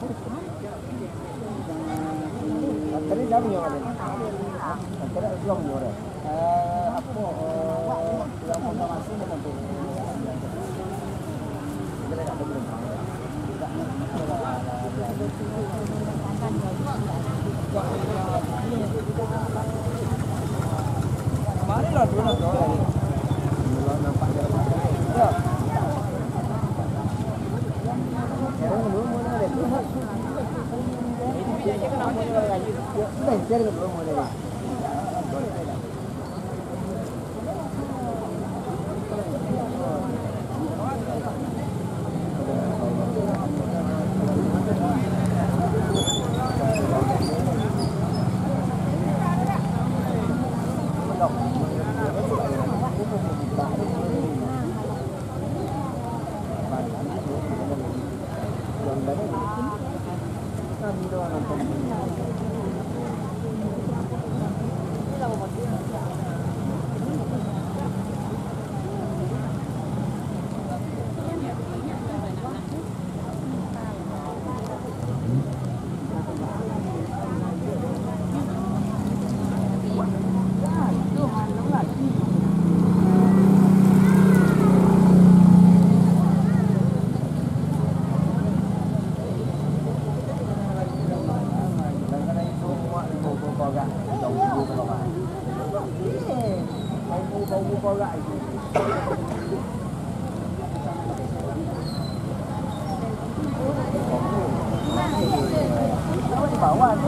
Tadi siapa yang ada? Tadi belum yang ada. Apa? Yang punya masih nanti. Kita ada belum? Kemarin lah dulu lah. Nampak jalan. Ya. Sekarang belum mana ada. Ini dia cakap nak mana lagi. Sudah sekarang belum mana ada. Bawah tu